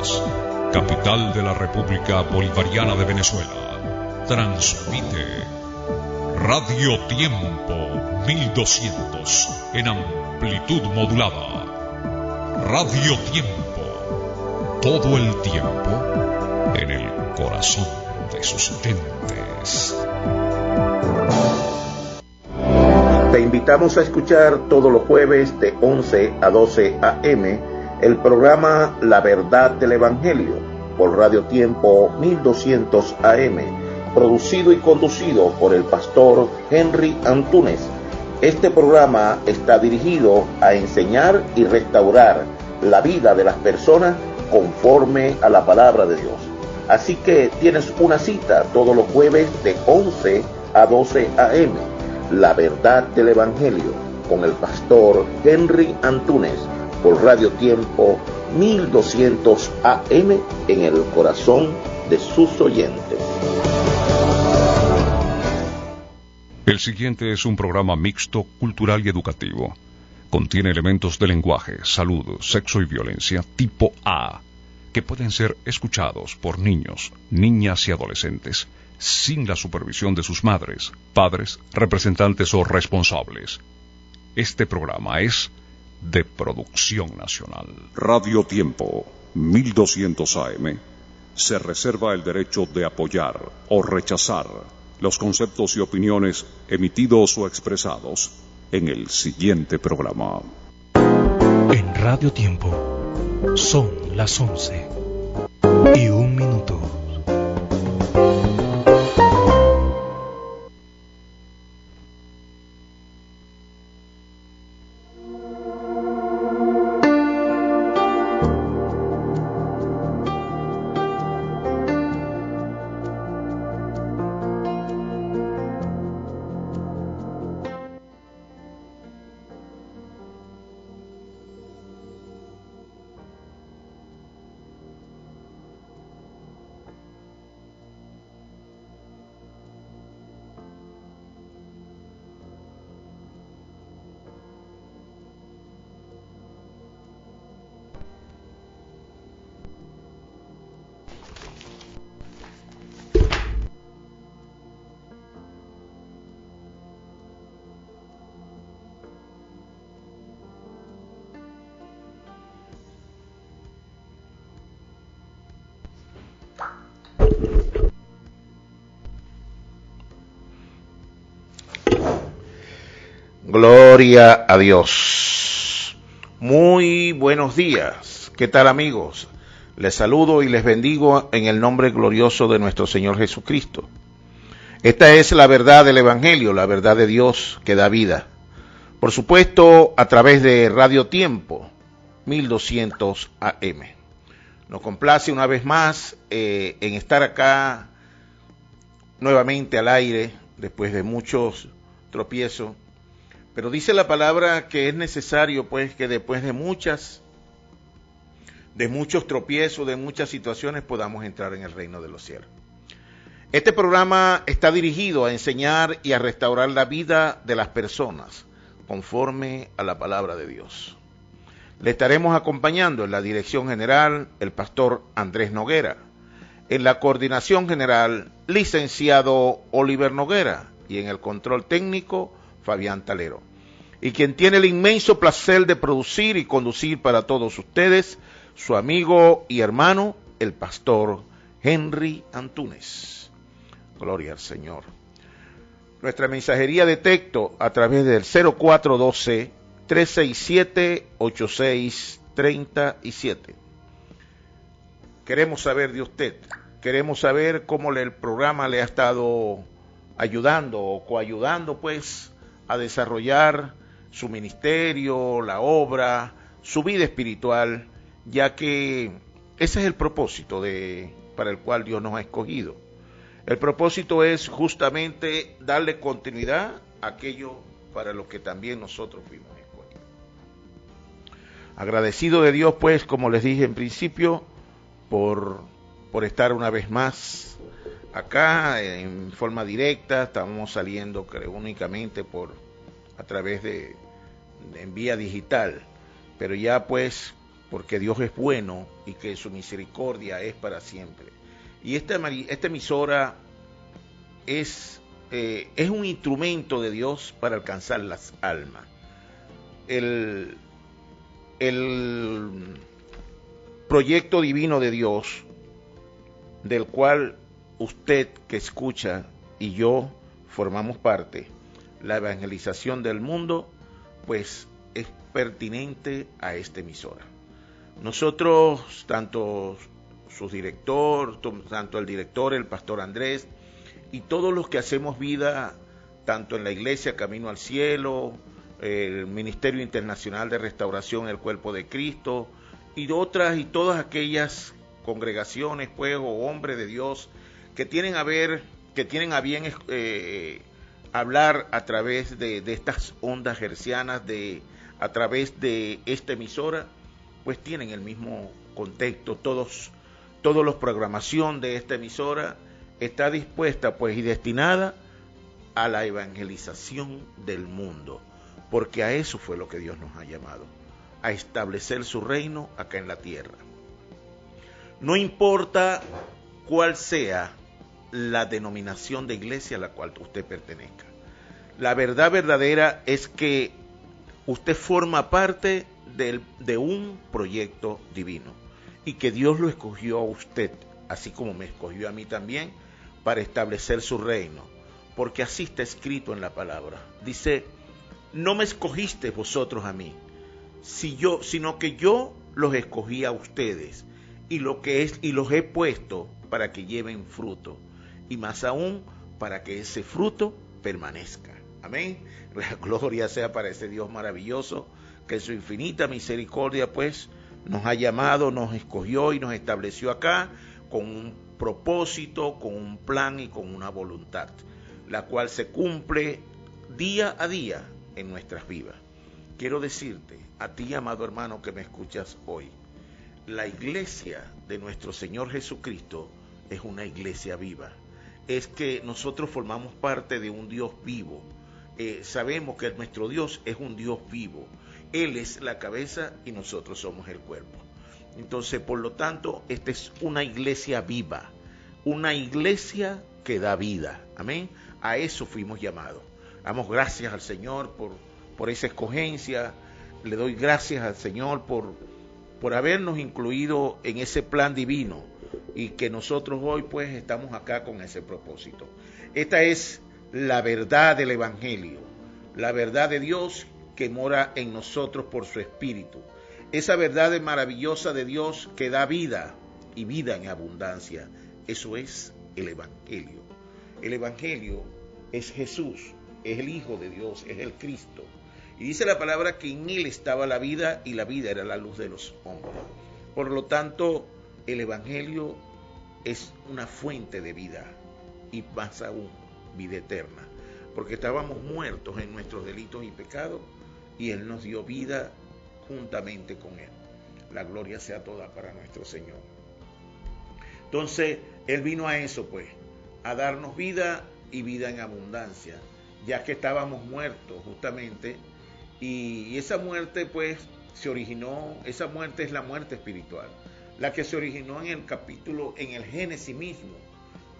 Caracas, capital de la República Bolivariana de Venezuela, transmite Radio Tiempo 1200 en amplitud modulada. Radio Tiempo, todo el tiempo en el corazón de sus gentes. Te invitamos a escuchar todos los jueves de 11 a 12 a.m. el programa La Verdad del Evangelio por Radio Tiempo 1200 AM, producido y conducido por el pastor Henry Antúnez. Este programa está dirigido a enseñar y restaurar la vida de las personas conforme a la palabra de Dios. Así que tienes una cita todos los jueves de 11 a 12 a.m. La Verdad del Evangelio con el pastor Henry Antúnez por Radio Tiempo 1200 AM en el corazón de sus oyentes. El siguiente es un programa mixto, cultural y educativo. Contiene elementos de lenguaje, salud, sexo y violencia tipo A, que pueden ser escuchados por niños, niñas y adolescentes, sin la supervisión de sus madres, padres, representantes o responsables. Este programa es de producción nacional. Radio Tiempo 1200 AM se reserva el derecho de apoyar o rechazar los conceptos y opiniones emitidos o expresados en el siguiente programa. En Radio Tiempo son las 11:01. Gloria a Dios. Muy buenos días. ¿Qué tal, amigos? Les saludo y les bendigo en el nombre glorioso de nuestro Señor Jesucristo. Esta es la verdad del Evangelio, la verdad de Dios que da vida. Por supuesto, a través de Radio Tiempo 1200 AM. Nos complace una vez más en estar acá nuevamente al aire después de muchos tropiezos. Pero dice la palabra que es necesario, pues, que después de muchos tropiezos, de muchas situaciones, podamos entrar en el reino de los cielos. Este programa está dirigido a enseñar y a restaurar la vida de las personas, conforme a la palabra de Dios. Le estaremos acompañando en la dirección general el pastor Andrés Noguera, en la coordinación general, licenciado Oliver Noguera, y en el control técnico, Fabián Talero, y quien tiene el inmenso placer de producir y conducir para todos ustedes, su amigo y hermano, el pastor Henry Antúnez. Gloria al Señor. Nuestra mensajería de texto a través del 0412-367-8637. Queremos saber de usted, queremos saber cómo el programa le ha estado ayudando o coayudando, pues, a desarrollar su ministerio, la obra, su vida espiritual, ya que ese es el propósito para el cual Dios nos ha escogido. El propósito es justamente darle continuidad a aquello para lo que también nosotros fuimos escogidos. Agradecido de Dios, pues, como les dije en principio, por estar una vez más acá en forma directa. Estamos saliendo, creo, únicamente a través en vía digital, pero ya pues porque Dios es bueno y que su misericordia es para siempre. Y esta emisora es un instrumento de Dios para alcanzar las almas. El proyecto divino de Dios, del cual usted que escucha y yo formamos parte, la evangelización del mundo, pues es pertinente a esta emisora. Nosotros, tanto su director, tanto el director, el pastor Andrés, y todos los que hacemos vida, tanto en la iglesia Camino al Cielo, el Ministerio Internacional de Restauración del Cuerpo de Cristo, y todas aquellas congregaciones, pues, o hombres de Dios que tienen a bien hablar a través de estas ondas hercianas, a través de esta emisora, pues tienen el mismo contexto. Todos los programación de esta emisora está dispuesta, pues, y destinada a la evangelización del mundo, porque a eso fue lo que Dios nos ha llamado, a establecer su reino acá en la tierra. No importa cuál sea la denominación de iglesia a la cual usted pertenezca. La verdad verdadera es que usted forma parte de un proyecto divino y que Dios lo escogió a usted, así como me escogió a mí también, para establecer su reino, porque así está escrito en la palabra. Dice: no me escogiste vosotros a mí, sino que yo los escogí a ustedes y los he puesto para que lleven fruto, y más aún para que ese fruto permanezca. Amén. La gloria sea para ese Dios maravilloso, que en su infinita misericordia, pues, nos ha llamado, nos escogió y nos estableció acá con un propósito, con un plan y con una voluntad, la cual se cumple día a día en nuestras vidas. Quiero decirte, a ti, amado hermano, que me escuchas hoy, la iglesia de nuestro Señor Jesucristo es una iglesia viva. Es que nosotros formamos parte de un Dios vivo. Sabemos que nuestro Dios es un Dios vivo. Él es la cabeza y nosotros somos el cuerpo. Entonces, por lo tanto, esta es una iglesia viva, una iglesia que da vida. Amén. A eso fuimos llamados. Damos gracias al Señor por esa escogencia. Le doy gracias al Señor por habernos incluido en ese plan divino, y que nosotros hoy, pues, estamos acá con ese propósito. Esta es la verdad del Evangelio, la verdad de Dios que mora en nosotros por su Espíritu. Esa verdad maravillosa de Dios que da vida, y vida en abundancia. Eso es el Evangelio. El Evangelio es Jesús, es el Hijo de Dios, es el Cristo. Y dice la palabra que en Él estaba la vida, y la vida era la luz de los hombres. Por lo tanto, el Evangelio es una fuente de vida, y más aún, vida eterna. Porque estábamos muertos en nuestros delitos y pecados, y Él nos dio vida juntamente con Él. La gloria sea toda para nuestro Señor. Entonces, Él vino a eso, pues, a darnos vida y vida en abundancia, ya que estábamos muertos justamente, y esa muerte, pues, esa muerte es la muerte espiritual, la que se originó en el Génesis mismo,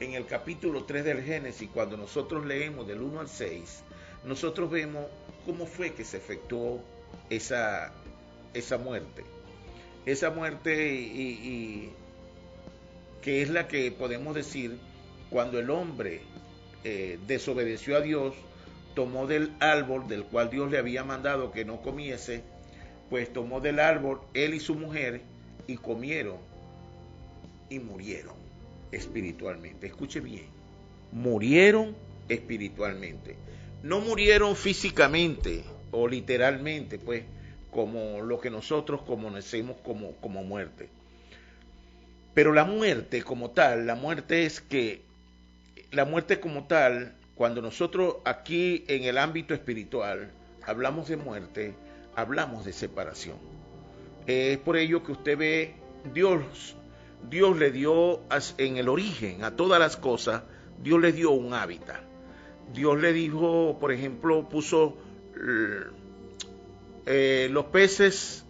en el capítulo 3 del Génesis. Cuando nosotros leemos del 1 al 6, nosotros vemos cómo fue que se efectuó esa muerte. Esa muerte y que es la que podemos decir cuando el hombre desobedeció a Dios, tomó del árbol del cual Dios le había mandado que no comiese, pues tomó del árbol él y su mujer, y comieron y murieron espiritualmente. Escuche bien, murieron espiritualmente. No murieron físicamente o literalmente, pues, como lo que nosotros conocemos como muerte. Pero la muerte como tal, cuando nosotros aquí en el ámbito espiritual hablamos de muerte, hablamos de separación. Es por ello que usted ve, Dios le dio en el origen a todas las cosas, Dios le dio un hábitat. Dios le dijo, por ejemplo, puso los peces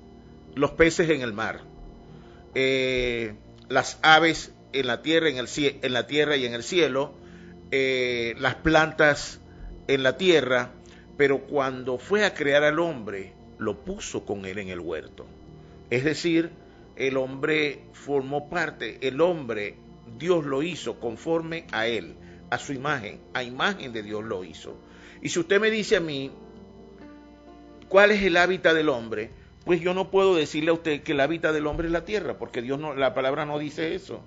los peces en el mar, las aves en la tierra, en la tierra y en el cielo, las plantas en la tierra, pero cuando fue a crear al hombre, lo puso con él en el huerto. Es decir, el hombre formó parte, el hombre, Dios lo hizo conforme a él, a su imagen, a imagen de Dios lo hizo. Y si usted me dice a mí, ¿cuál es el hábitat del hombre? Pues yo no puedo decirle a usted que el hábitat del hombre es la tierra, porque Dios no, la palabra no dice eso.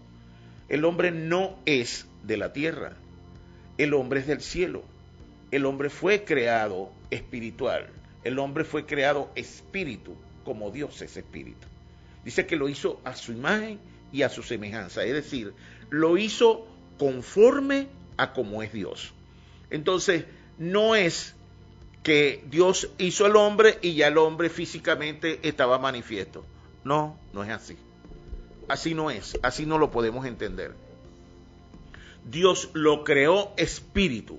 El hombre no es de la tierra, el hombre es del cielo. El hombre fue creado espiritual, el hombre fue creado espíritu, como Dios es espíritu. Dice que lo hizo a su imagen y a su semejanza, es decir, lo hizo conforme a como es Dios. Entonces, no es que Dios hizo al hombre y ya el hombre físicamente estaba manifiesto. No, no es así. Así no es, así no lo podemos entender. Dios lo creó espíritu,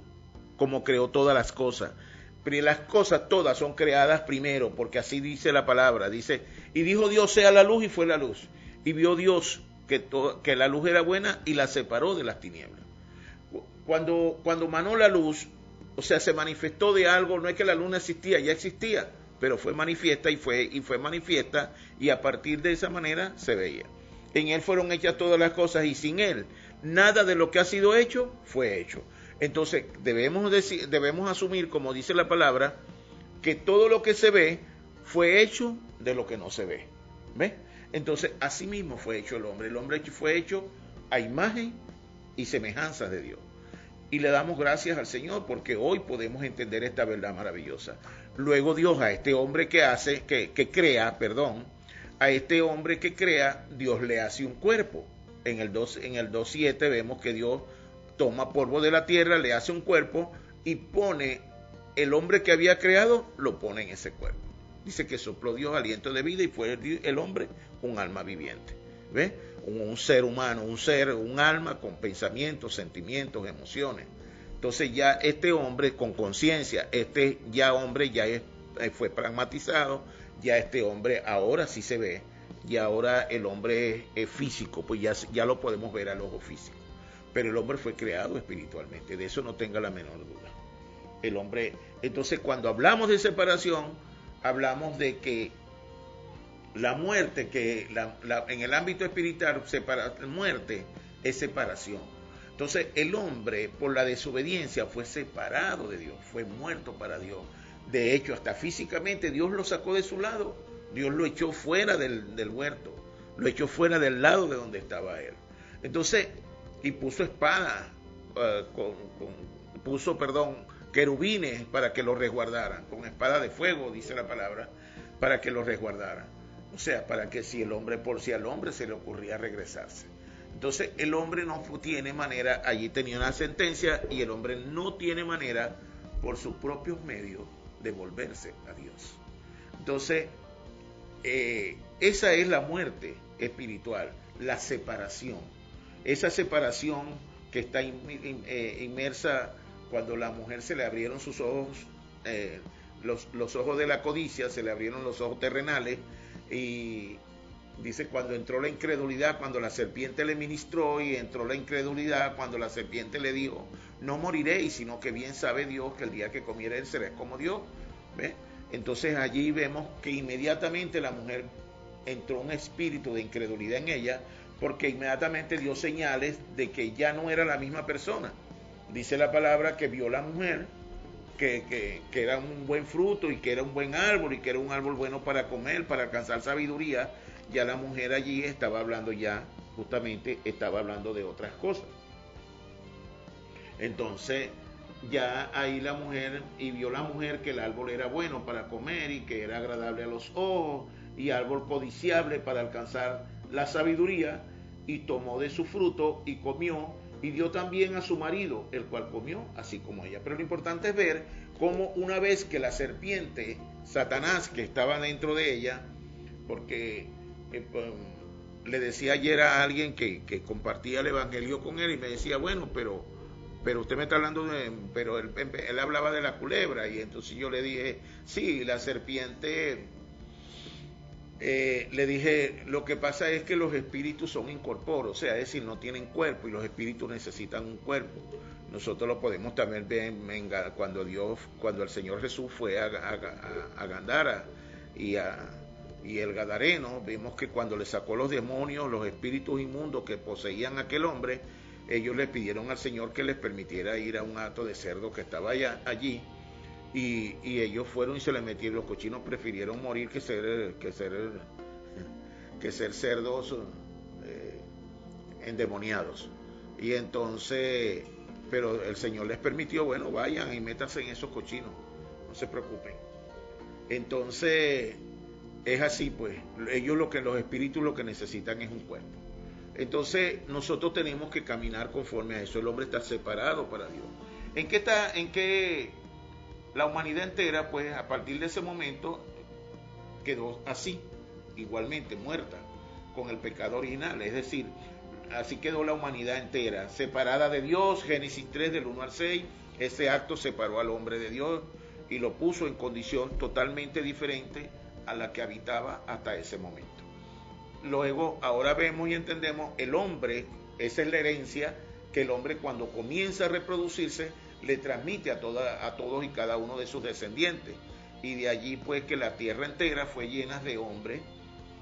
como creó todas las cosas. Pero las cosas todas son creadas primero, porque así dice la palabra. Dice, y dijo Dios sea la luz, y fue la luz. Y vio Dios que la luz era buena y la separó de las tinieblas. Cuando emanó la luz, o sea, se manifestó de algo, no es que la luz no existía, ya existía, pero fue manifiesta y fue manifiesta, y a partir de esa manera se veía. En él fueron hechas todas las cosas, y sin él nada de lo que ha sido hecho fue hecho. Entonces debemos asumir, como dice la palabra, que todo lo que se ve fue hecho de lo que no se ve. ¿Ves? Entonces así mismo fue hecho el hombre. El hombre fue hecho a imagen y semejanza de Dios. Y le damos gracias al Señor porque hoy podemos entender esta verdad maravillosa. Luego Dios a este hombre a este hombre que crea, Dios le hace un cuerpo. En el 2.7 vemos que Dios toma polvo de la tierra, le hace un cuerpo y pone el hombre que había creado, lo pone en ese cuerpo. Dice que sopló Dios aliento de vida y fue el hombre un alma viviente. ¿Ves? Un ser humano, un alma con pensamientos, sentimientos, emociones. Entonces ya este hombre con conciencia, fue pragmatizado, ya este hombre ahora sí se ve, y ahora el hombre es físico, pues ya lo podemos ver al ojo físico. Pero el hombre fue creado espiritualmente, de eso no tenga la menor duda. El hombre, entonces cuando hablamos de separación, hablamos de que la muerte, en el ámbito espiritual, muerte es separación. Entonces el hombre, por la desobediencia, fue separado de Dios, fue muerto para Dios. De hecho, hasta físicamente Dios lo sacó de su lado, Dios lo echó fuera del huerto, lo echó fuera del lado de donde estaba él. Entonces, y puso querubines para que lo resguardaran, con espada de fuego, dice la palabra, para que lo resguardaran. O sea, para que por si al hombre se le ocurría regresarse. Entonces, el hombre no tiene manera, allí tenía una sentencia, y el hombre no tiene manera, por sus propios medios, de volverse a Dios. Entonces, esa es la muerte espiritual, la separación. Esa separación que está inmersa cuando la mujer se le abrieron sus ojos, los ojos de la codicia, se le abrieron los ojos terrenales, y dice cuando entró la incredulidad, cuando la serpiente le ministró, y entró la incredulidad cuando la serpiente le dijo, no moriréis, sino que bien sabe Dios que el día que comiereis seréis como Dios. ¿Ves? Entonces allí vemos que inmediatamente la mujer entró un espíritu de incredulidad en ella, porque inmediatamente dio señales de que ya no era la misma persona. Dice la palabra que vio la mujer que era un buen fruto y que era un buen árbol y que era un árbol bueno para comer, para alcanzar sabiduría. Ya la mujer allí estaba hablando estaba hablando de otras cosas. Entonces ya ahí vio la mujer que el árbol era bueno para comer y que era agradable a los ojos y árbol codiciable para alcanzar la sabiduría, y tomó de su fruto y comió, y dio también a su marido, el cual comió así como ella. Pero lo importante es ver cómo una vez que la serpiente, Satanás, que estaba dentro de ella, porque le decía ayer a alguien que compartía el evangelio con él, y me decía, bueno, pero usted me está hablando pero él hablaba de la culebra, y entonces yo le dije, sí, la serpiente le dije, lo que pasa es que los espíritus son incorpóreos, o sea, es decir, no tienen cuerpo y los espíritus necesitan un cuerpo. Nosotros lo podemos también ver cuando el Señor Jesús fue a Gandara y el Gadareno, vimos que cuando le sacó los demonios, los espíritus inmundos que poseían a aquel hombre, ellos le pidieron al Señor que les permitiera ir a un hato de cerdo que estaba allí. Y ellos fueron y se les metieron. Los cochinos prefirieron morir que ser cerdos endemoniados. Y entonces, pero el Señor les permitió, bueno, vayan y métanse en esos cochinos, no se preocupen. Entonces, es así, pues, los espíritus lo que necesitan es un cuerpo. Entonces, nosotros tenemos que caminar conforme a eso. El hombre está separado para Dios. ¿En qué la humanidad entera, pues, a partir de ese momento quedó así, igualmente muerta, con el pecado original? Es decir, así quedó la humanidad entera, separada de Dios. Génesis 3 del 1 al 6, ese acto separó al hombre de Dios y lo puso en condición totalmente diferente a la que habitaba hasta ese momento. Luego, ahora vemos y entendemos, el hombre, esa es la herencia que el hombre, cuando comienza a reproducirse, le transmite a todos y cada uno de sus descendientes. Y de allí, pues, que la tierra entera fue llena de hombres,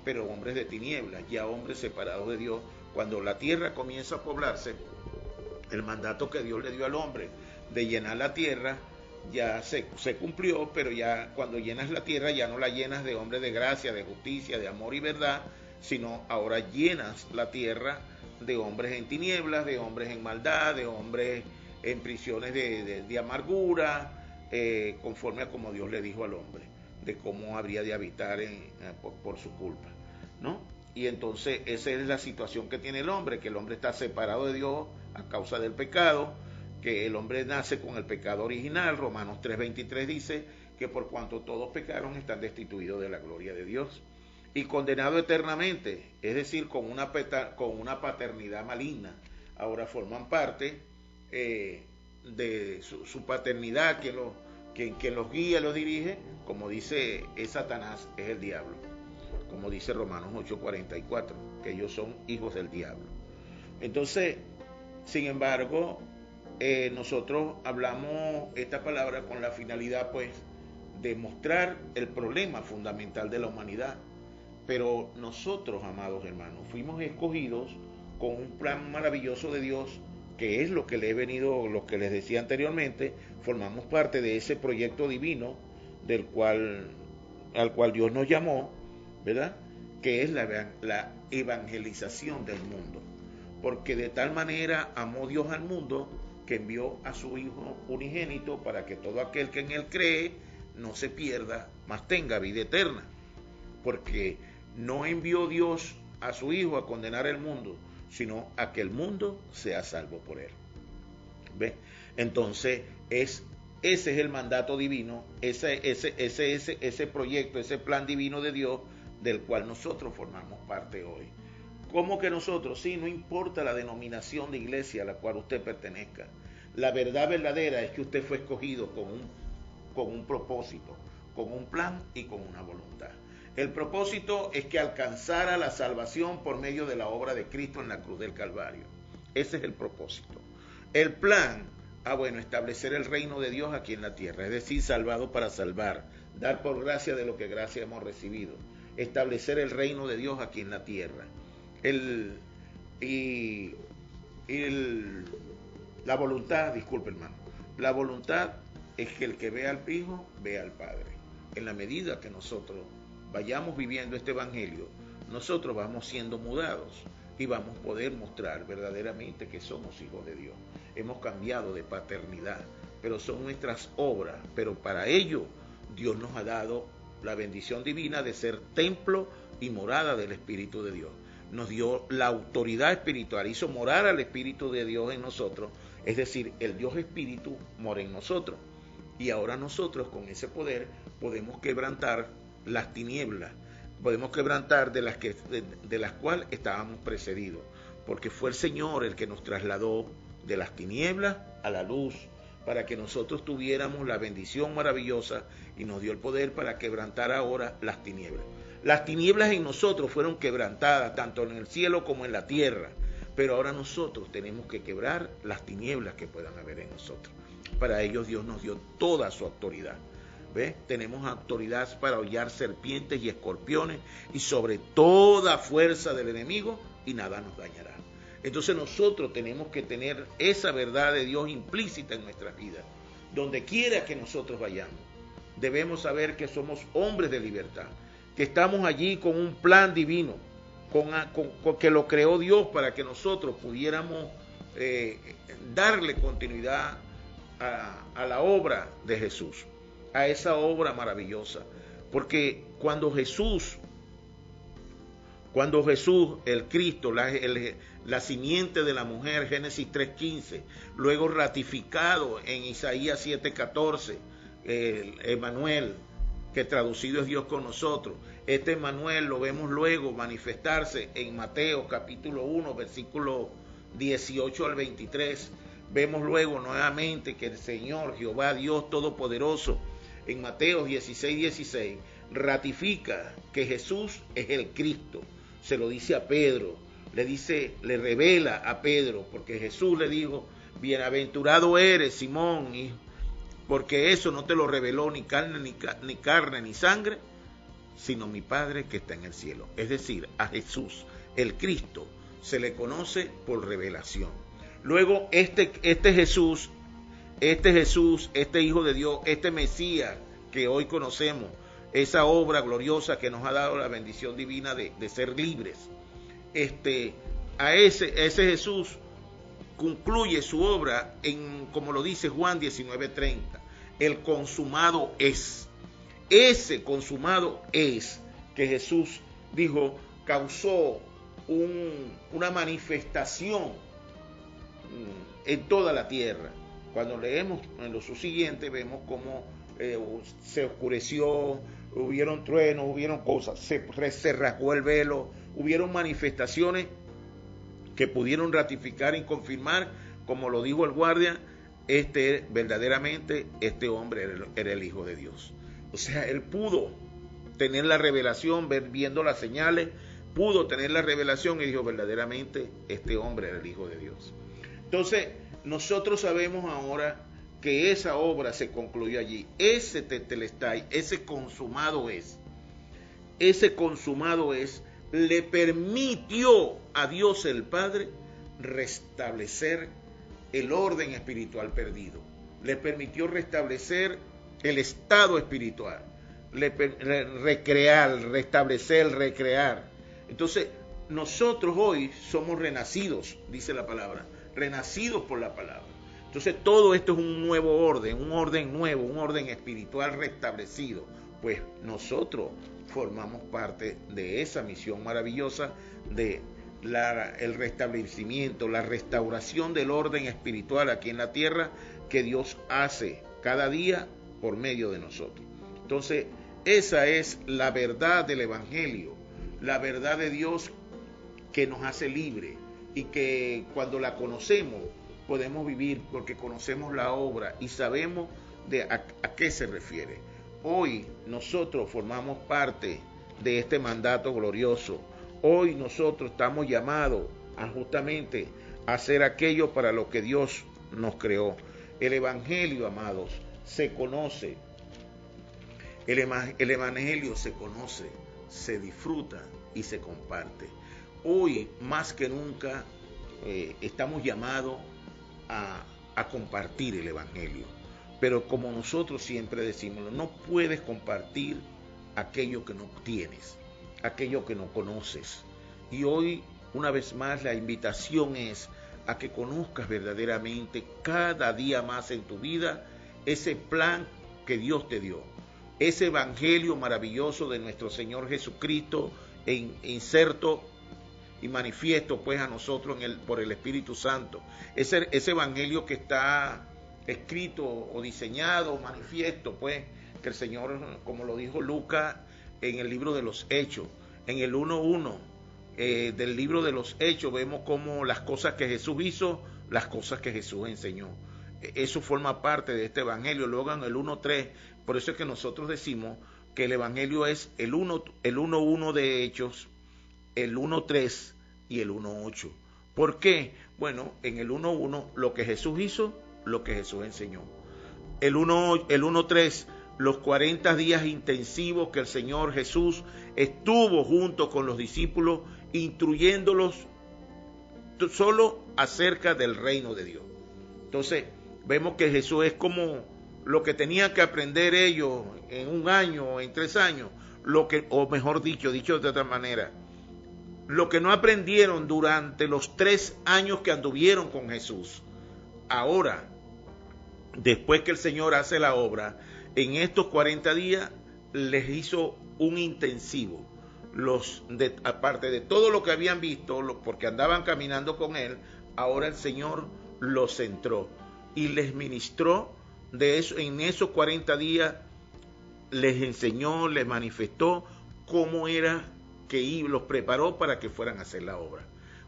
pero hombres de tinieblas, ya hombres separados de Dios. Cuando la tierra comienza a poblarse, el mandato que Dios le dio al hombre de llenar la tierra ya se cumplió, pero ya cuando llenas la tierra ya no la llenas de hombres de gracia, de justicia, de amor y verdad, sino ahora llenas la tierra de hombres en tinieblas, de hombres en maldad, de hombres en prisiones de amargura, conforme a como Dios le dijo al hombre, de cómo habría de habitar por su culpa, ¿no? Y entonces esa es la situación que tiene el hombre, que el hombre está separado de Dios a causa del pecado, que el hombre nace con el pecado original. Romanos 3:23 dice que por cuanto todos pecaron están destituidos de la gloria de Dios y condenados eternamente, es decir, con una paternidad maligna. Ahora forman parte de su paternidad, quien los guía, los dirige, como dice, es Satanás, es el diablo, como dice Romanos 8:44, que ellos son hijos del diablo. Entonces, sin embargo, nosotros hablamos esta palabra con la finalidad, pues, de mostrar el problema fundamental de la humanidad. Pero nosotros, amados hermanos, fuimos escogidos con un plan maravilloso de Dios, que es lo que les decía anteriormente. Formamos parte de ese proyecto divino al cual Dios nos llamó, ¿verdad? Que es la evangelización del mundo. Porque de tal manera amó Dios al mundo que envió a su Hijo unigénito para que todo aquel que en Él cree no se pierda, mas tenga vida eterna. Porque no envió Dios a su Hijo a condenar el mundo, sino a que el mundo sea salvo por Él. ¿Ve? Entonces, ese es el mandato divino, ese proyecto, ese plan divino de Dios, del cual nosotros formamos parte hoy. ¿Cómo que nosotros? Sí, no importa la denominación de iglesia a la cual usted pertenezca. La verdad verdadera es que usted fue escogido con un propósito, con un plan y con una voluntad. El propósito es que alcanzara la salvación por medio de la obra de Cristo en la cruz del Calvario. Ese es el propósito. El plan, establecer el reino de Dios aquí en la tierra, es decir, salvado para salvar, dar por gracia de lo que gracia hemos recibido, establecer el reino de Dios aquí en la tierra. La voluntad, disculpe hermano, la voluntad es que el que vea al Hijo, vea al Padre. En la medida que nosotros vayamos viviendo este evangelio, nosotros vamos siendo mudados y vamos a poder mostrar verdaderamente que somos hijos de Dios. Hemos cambiado de paternidad, pero son nuestras obras. Pero para ello Dios nos ha dado la bendición divina de ser templo y morada del Espíritu de Dios. Nos dio la autoridad espiritual, hizo morar al Espíritu de Dios en nosotros, es decir, el Dios Espíritu mora en nosotros. Y ahora nosotros con ese poder podemos quebrantar las tinieblas, podemos quebrantar de las cuales estábamos precedidos, porque fue el Señor el que nos trasladó de las tinieblas a la luz, para que nosotros tuviéramos la bendición maravillosa y nos dio el poder para quebrantar ahora las tinieblas. Las tinieblas en nosotros fueron quebrantadas, tanto en el cielo como en la tierra. Pero ahora nosotros tenemos que quebrar las tinieblas que puedan haber en nosotros. Para ello Dios nos dio toda su autoridad. ¿Ves? Tenemos autoridad para hollar serpientes y escorpiones y sobre toda fuerza del enemigo, y nada nos dañará. Entonces nosotros tenemos que tener esa verdad de Dios implícita en nuestras vidas. Donde quiera que nosotros vayamos, debemos saber que somos hombres de libertad, que estamos allí con un plan divino, con que lo creó Dios para que nosotros pudiéramos darle continuidad a la obra de Jesús, a esa obra maravillosa. Porque cuando Jesús, el Cristo, la simiente de la mujer, Génesis 3:15, luego ratificado en Isaías 7:14, Emmanuel, que traducido es Dios con nosotros. Este Emmanuel lo vemos luego manifestarse en Mateo capítulo 1, versículo 18 al 23. Vemos luego nuevamente que el Señor, Jehová Dios Todopoderoso, en Mateo 16:16, ratifica que Jesús es el Cristo. Se lo dice a Pedro, le revela a Pedro, porque Jesús le dijo: bienaventurado eres, Simón, porque eso no te lo reveló ni carne ni sangre, sino mi Padre que está en el cielo. Es decir, a Jesús, el Cristo, se le conoce por revelación. Luego este Jesús, este Hijo de Dios, este Mesías que hoy conocemos, esa obra gloriosa que nos ha dado la bendición divina de ser libres, a ese Jesús concluye su obra como lo dice Juan 19:30, el consumado es. Ese consumado es que Jesús dijo, causó una manifestación en toda la tierra. Cuando leemos en lo subsiguiente, vemos cómo se oscureció, hubieron truenos, hubieron cosas, se rasgó el velo, hubieron manifestaciones que pudieron ratificar y confirmar, como lo dijo el guardia, verdaderamente este hombre era el Hijo de Dios. O sea, él pudo tener la revelación, viendo las señales, pudo tener la revelación y dijo, verdaderamente este hombre era el Hijo de Dios. Entonces, nosotros sabemos ahora que esa obra se concluyó allí. Ese tetelestai, ese consumado es, le permitió a Dios el Padre restablecer el orden espiritual perdido. Le permitió restablecer el estado espiritual, recrear. Entonces, nosotros hoy somos renacidos, dice la palabra, renacidos por la palabra. Entonces, todo esto es un nuevo orden, un orden nuevo, un orden espiritual restablecido. Pues nosotros formamos parte de esa misión maravillosa de el restablecimiento, la restauración del orden espiritual aquí en la tierra que Dios hace cada día por medio de nosotros. Entonces, esa es la verdad del Evangelio, la verdad de Dios que nos hace libre y que cuando la conocemos podemos vivir porque conocemos la obra y sabemos a qué se refiere. Hoy nosotros formamos parte de este mandato glorioso. Hoy nosotros estamos llamados a justamente hacer aquello para lo que Dios nos creó. El Evangelio, amados, se conoce. El Evangelio se conoce, se disfruta y se comparte. Hoy, más que nunca, estamos llamados a compartir el Evangelio. Pero como nosotros siempre decimos, no puedes compartir aquello que no tienes, aquello que no conoces. Y hoy, una vez más, la invitación es a que conozcas verdaderamente cada día más en tu vida ese plan que Dios te dio, ese evangelio maravilloso de nuestro Señor Jesucristo, inserto y manifiesto pues a nosotros por el Espíritu Santo, ese evangelio que está escrito o diseñado, manifiesto pues, que el Señor, como lo dijo Lucas en el libro de los Hechos, en el 1:1 del libro de los Hechos, vemos como las cosas que Jesús hizo, las cosas que Jesús enseñó. Eso forma parte de este evangelio. Luego en el 1:3, por eso es que nosotros decimos que el Evangelio es el 1:1 de Hechos, el 1:3 y el 1:8. ¿Por qué? Bueno, en el 1:1 lo que Jesús hizo, lo que Jesús enseñó. El 1:3, los 40 días intensivos que el Señor Jesús estuvo junto con los discípulos, instruyéndolos solo acerca del reino de Dios. Entonces, vemos que Jesús es como lo que tenían que aprender ellos en 1 año o en 3 años, o mejor dicho de otra manera, lo que no aprendieron durante los 3 años que anduvieron con Jesús. Ahora, después que el Señor hace la obra, en estos 40 días les hizo un intensivo. Aparte de todo lo que habían visto, porque andaban caminando con Él, ahora el Señor los centró y les ministró de eso. En esos 40 días les enseñó, les manifestó cómo era que los preparó para que fueran a hacer la obra.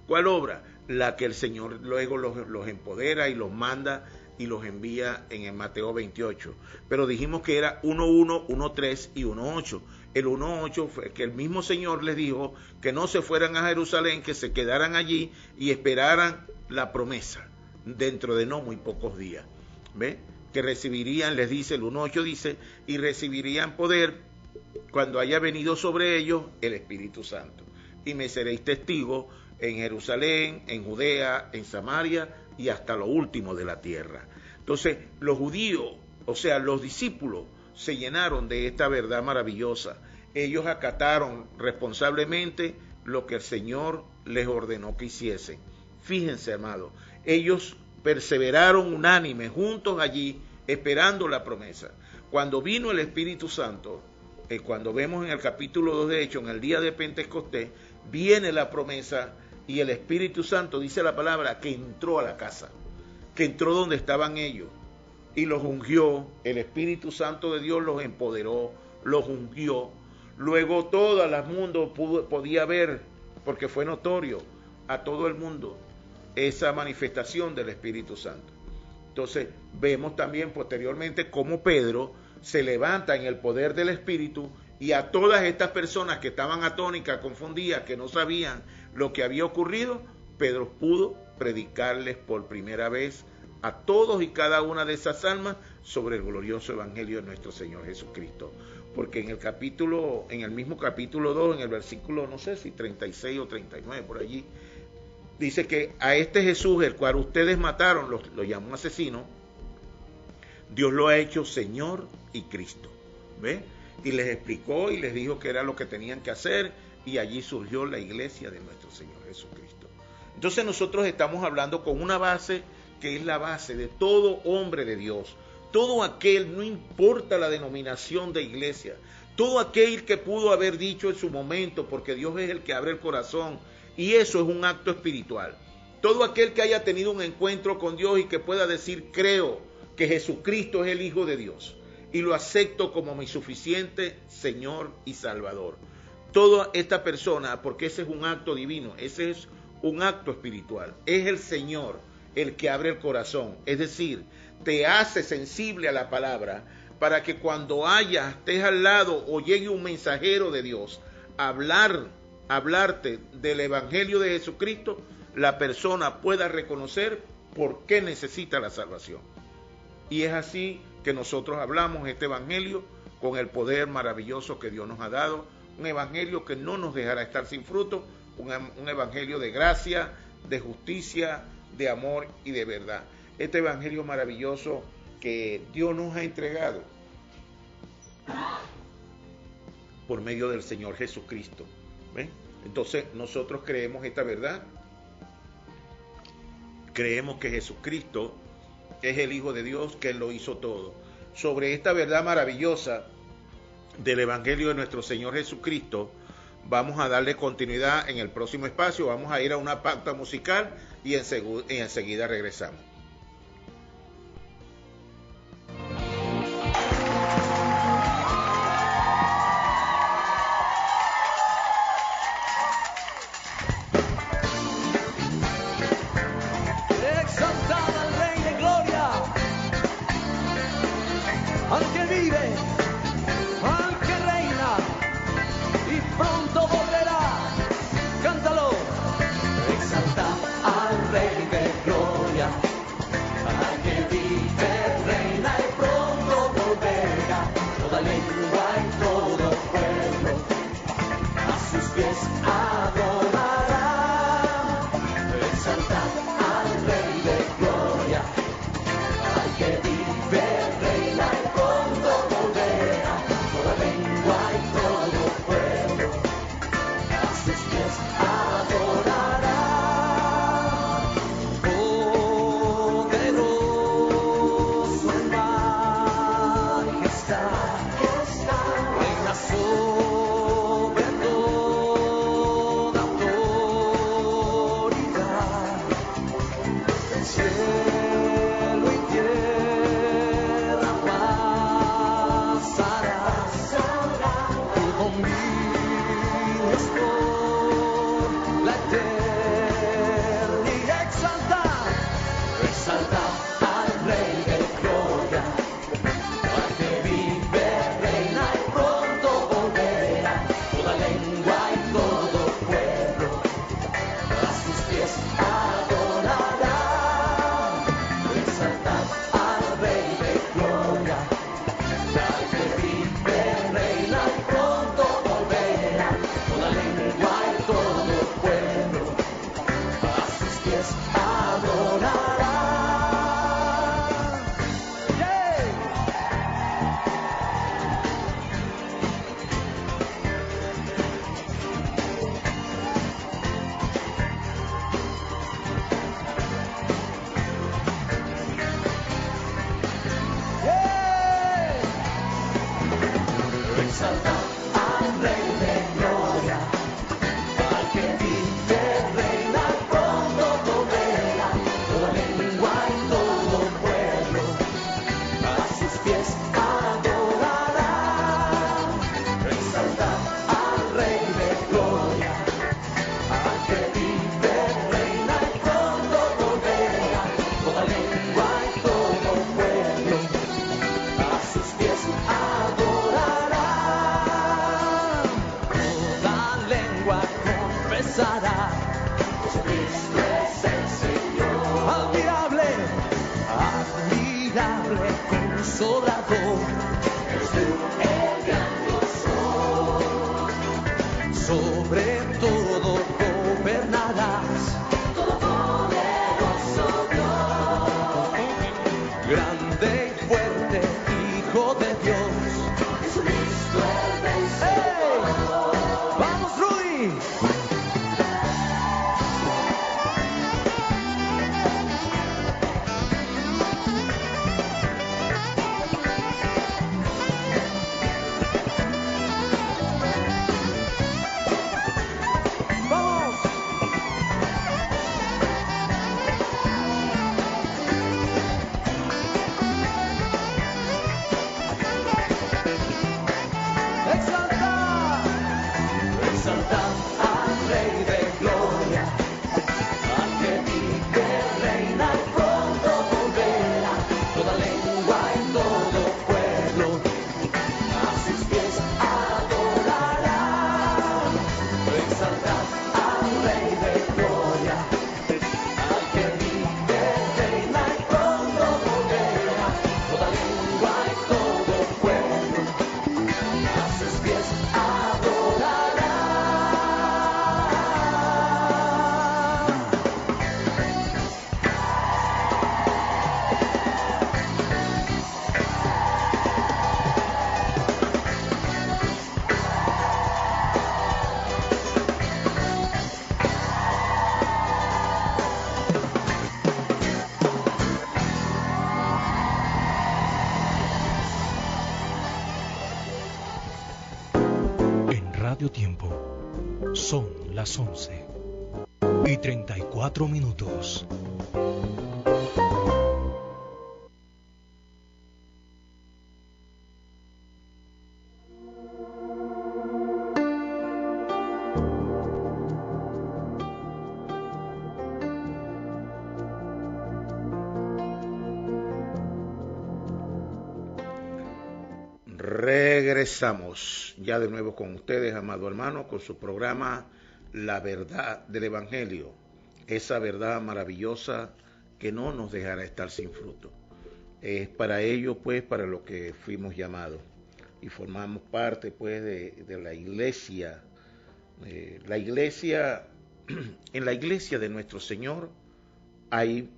¿Cuál obra? La que el Señor luego los empodera y los manda y los envía en el Mateo 28. Pero dijimos que era 1:1, 1:3 y 1:8. El 1:8 fue que el mismo Señor les dijo que no se fueran a Jerusalén, que se quedaran allí y esperaran la promesa dentro de no muy pocos días. ¿Ve? Que recibirían, les dice, el 1:8 dice, y recibirían poder cuando haya venido sobre ellos el Espíritu Santo. Y me seréis testigos en Jerusalén, en Judea, en Samaria y hasta lo último de la tierra. Entonces, los judíos, o sea, los discípulos, se llenaron de esta verdad maravillosa. Ellos acataron responsablemente lo que el Señor les ordenó que hiciesen. Fíjense, amados, ellos perseveraron unánimes juntos allí, esperando la promesa. Cuando vino el Espíritu Santo, cuando vemos en el capítulo 2 de Hechos, en el día de Pentecostés, viene la promesa y el Espíritu Santo, dice la palabra, que entró a la casa, que entró donde estaban ellos y los ungió. El Espíritu Santo de Dios los empoderó, los ungió. Luego todo el mundo podía ver, porque fue notorio a todo el mundo, esa manifestación del Espíritu Santo. Entonces vemos también posteriormente cómo Pedro se levanta en el poder del Espíritu y a todas estas personas que estaban atónicas, confundidas, que no sabían lo que había ocurrido, Pedro pudo predicarles por primera vez a todos y cada una de esas almas sobre el glorioso evangelio de nuestro Señor Jesucristo. Porque en el mismo capítulo 2, en el versículo, no sé si 36 o 39 por allí, dice que a este Jesús, el cual ustedes mataron, lo llamó asesino, Dios lo ha hecho Señor y Cristo. ¿Ve? Y les explicó y les dijo que era lo que tenían que hacer, y allí surgió la iglesia de nuestro Señor Jesucristo. Entonces nosotros estamos hablando con una base que es la base de todo hombre de Dios, todo aquel, no importa la denominación de iglesia, todo aquel que pudo haber dicho en su momento, porque Dios es el que abre el corazón, y eso es un acto espiritual. Todo aquel que haya tenido un encuentro con Dios y que pueda decir, creo que Jesucristo es el Hijo de Dios y lo acepto como mi suficiente Señor y Salvador. Toda esta persona, porque ese es un acto divino, ese es un acto espiritual, es el Señor el que abre el corazón, es decir, te hace sensible a la palabra para que cuando estés al lado o llegue un mensajero de Dios a hablarte del Evangelio de Jesucristo, la persona pueda reconocer por qué necesita la salvación. Y es así que nosotros hablamos este Evangelio con el poder maravilloso que Dios nos ha dado, un Evangelio que no nos dejará estar sin fruto, un Evangelio de gracia, de justicia, de amor y de verdad. Este Evangelio maravilloso que Dios nos ha entregado por medio del Señor Jesucristo. ¿Ven? Entonces nosotros creemos esta verdad, creemos que Jesucristo es el Hijo de Dios, que Él lo hizo todo. Sobre esta verdad maravillosa del Evangelio de nuestro Señor Jesucristo, vamos a darle continuidad en el próximo espacio. Vamos a ir a una pauta musical y enseguida regresamos. Al que vive, al que reina. Radio Tiempo. Son las 11:34. Regresamos ya de nuevo con ustedes, amado hermano, con su programa La Verdad del Evangelio, esa verdad maravillosa que no nos dejará estar sin fruto. Es para ello, pues, para lo que fuimos llamados y formamos parte, pues, de la iglesia. La iglesia en la iglesia de nuestro Señor hay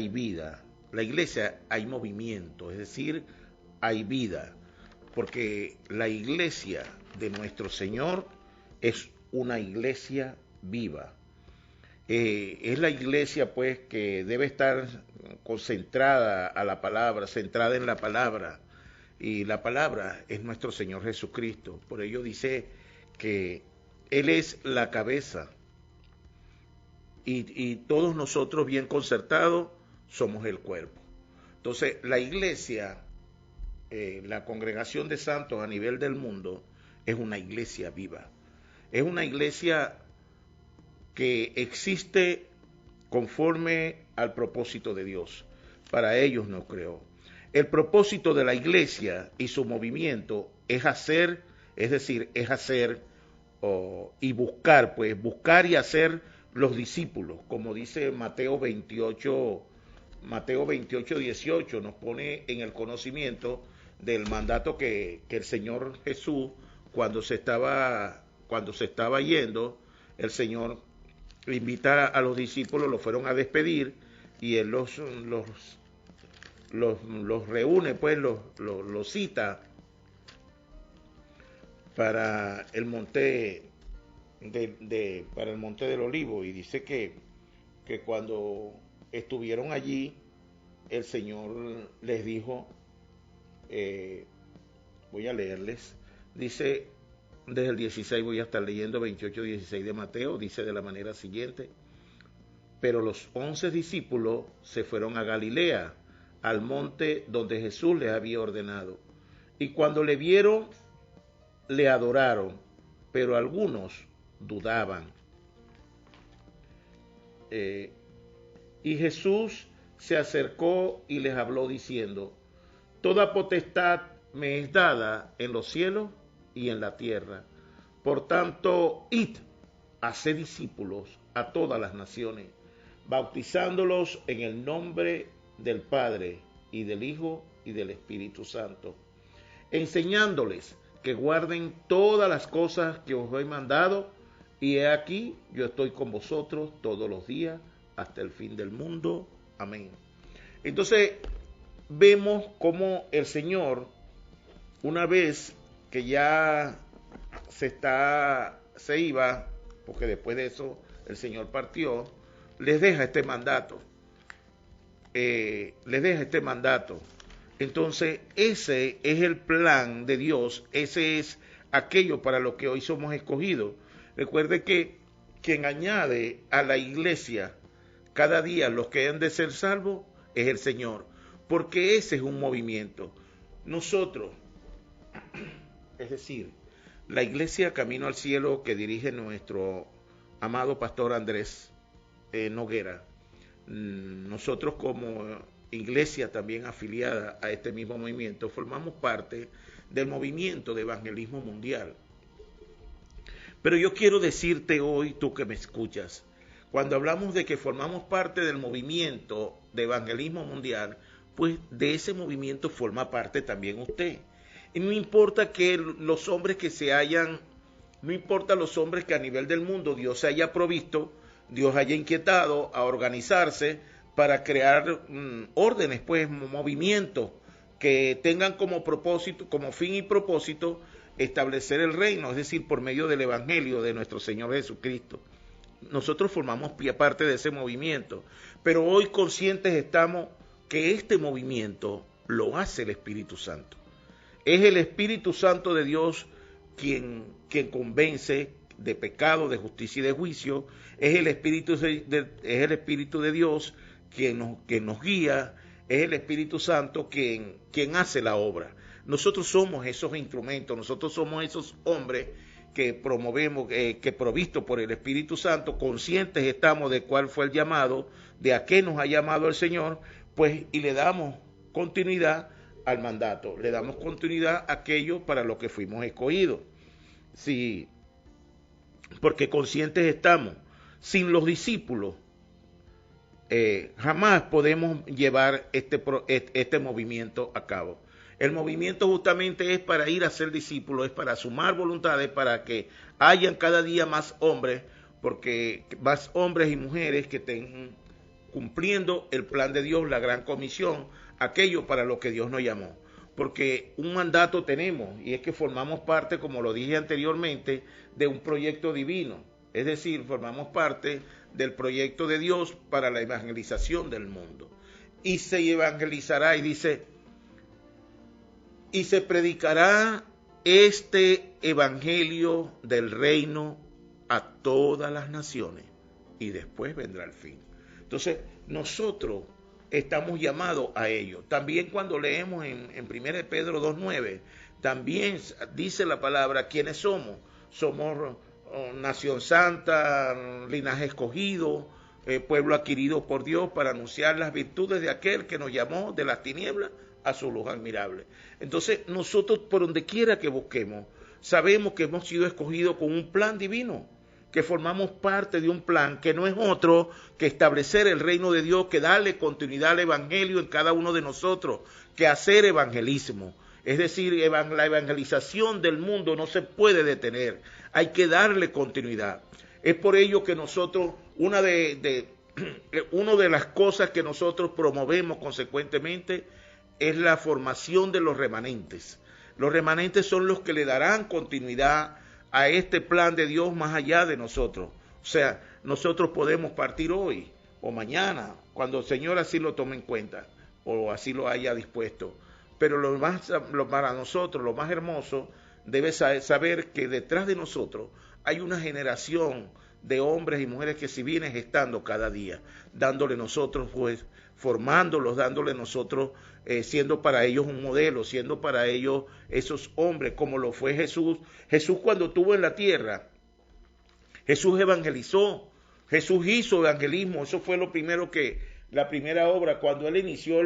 vida. La iglesia hay movimiento, es decir, hay vida. Porque la iglesia de nuestro Señor es una iglesia viva. Es la iglesia pues que debe estar concentrada a la palabra, centrada en la palabra. Y la palabra es nuestro Señor Jesucristo. Por ello dice que Él es la cabeza. Y todos nosotros bien concertados somos el cuerpo. Entonces la iglesia, la congregación de santos a nivel del mundo, es una iglesia viva. Es una iglesia que existe conforme al propósito de Dios. Para ellos no creo. El propósito de la iglesia y su movimiento es hacer, y buscar, pues buscar y hacer los discípulos, como dice Mateo 28, 18, nos pone en el conocimiento del mandato que el Señor Jesús, cuando se estaba yendo, el Señor invita a los discípulos, los fueron a despedir, y Él los reúne, pues los cita para el monte para el monte del Olivo, y dice que cuando estuvieron allí, el Señor les dijo, voy a leerles, dice desde el 16, voy a estar leyendo 28, 16 de Mateo, dice de la manera siguiente: pero los 11 discípulos se fueron a Galilea, al monte donde Jesús les había ordenado, y cuando le vieron, le adoraron, pero algunos dudaban. Y Jesús se acercó y les habló diciendo: toda potestad me es dada en los cielos y en la tierra. Por tanto, id, haced discípulos a todas las naciones, bautizándolos en el nombre del Padre y del Hijo y del Espíritu Santo, enseñándoles que guarden todas las cosas que os he mandado, y he aquí, yo estoy con vosotros todos los días hasta el fin del mundo. Amén. Entonces, vemos cómo el Señor, una vez que ya se iba, porque después de eso el Señor partió, les deja este mandato. Entonces, ese es el plan de Dios, ese es aquello para lo que hoy somos escogidos. Recuerde que quien añade a la iglesia cada día los que han de ser salvos es el Señor, porque ese es un movimiento. Nosotros, es decir, la iglesia Camino al Cielo que dirige nuestro amado pastor Andrés Noguera, nosotros como iglesia también afiliada a este mismo movimiento, formamos parte del movimiento de evangelismo mundial. Pero yo quiero decirte hoy, tú que me escuchas, cuando hablamos de que formamos parte del movimiento de evangelismo mundial, pues de ese movimiento forma parte también usted. Y no importa que los hombres no importa los hombres que a nivel del mundo Dios se haya provisto, Dios haya inquietado a organizarse para crear órdenes, pues movimientos que tengan como propósito, como fin y propósito, establecer el reino, es decir, por medio del evangelio de nuestro Señor Jesucristo. Nosotros formamos parte de ese movimiento, pero hoy conscientes estamos que este movimiento lo hace el Espíritu Santo. Es el Espíritu Santo de Dios quien convence de pecado, de justicia y de juicio. Es el Espíritu de Dios quien nos guía. Es el Espíritu Santo quien hace la obra. Nosotros somos esos instrumentos, nosotros somos esos hombres que promovemos, que provistos por el Espíritu Santo, conscientes estamos de cuál fue el llamado, de a qué nos ha llamado el Señor, pues, y le damos continuidad al mandato, le damos continuidad a aquello para lo que fuimos escogidos. Sí, porque conscientes estamos. Sin los discípulos, jamás podemos llevar este movimiento a cabo. El movimiento justamente es para ir a ser discípulos, es para sumar voluntades, para que hayan cada día más hombres, porque más hombres y mujeres que estén cumpliendo el plan de Dios, la gran comisión, aquello para lo que Dios nos llamó. Porque un mandato tenemos, y es que formamos parte, como lo dije anteriormente, de un proyecto divino. Es decir, formamos parte del proyecto de Dios para la evangelización del mundo. Y se evangelizará, y dice, y se predicará este evangelio del reino a todas las naciones, y después vendrá el fin. Entonces, nosotros estamos llamados a ello. También cuando leemos en 1 Pedro 2:9, también dice la palabra, ¿quiénes somos? Somos nación santa, linaje escogido, pueblo adquirido por Dios para anunciar las virtudes de aquel que nos llamó de las tinieblas a su luz admirable. Entonces, nosotros por donde quiera que busquemos, sabemos que hemos sido escogidos con un plan divino, que formamos parte de un plan que no es otro que establecer el reino de Dios, que darle continuidad al evangelio en cada uno de nosotros, que hacer evangelismo. Es decir, la evangelización del mundo no se puede detener, hay que darle continuidad. Es por ello que nosotros, una de las cosas que nosotros promovemos consecuentemente es la formación de los remanentes. Los remanentes son los que le darán continuidad a este plan de Dios más allá de nosotros. O sea, nosotros podemos partir hoy o mañana, cuando el Señor así lo tome en cuenta o así lo haya dispuesto. Pero para nosotros, lo más hermoso, debe saber que detrás de nosotros hay una generación de hombres y mujeres que se vienen gestando cada día, dándole nosotros, pues, formándolos, dándole nosotros, siendo para ellos un modelo, siendo para ellos esos hombres, como lo fue Jesús. Jesús cuando estuvo en la tierra, Jesús evangelizó, Jesús hizo evangelismo, eso fue lo primero la primera obra, cuando él inició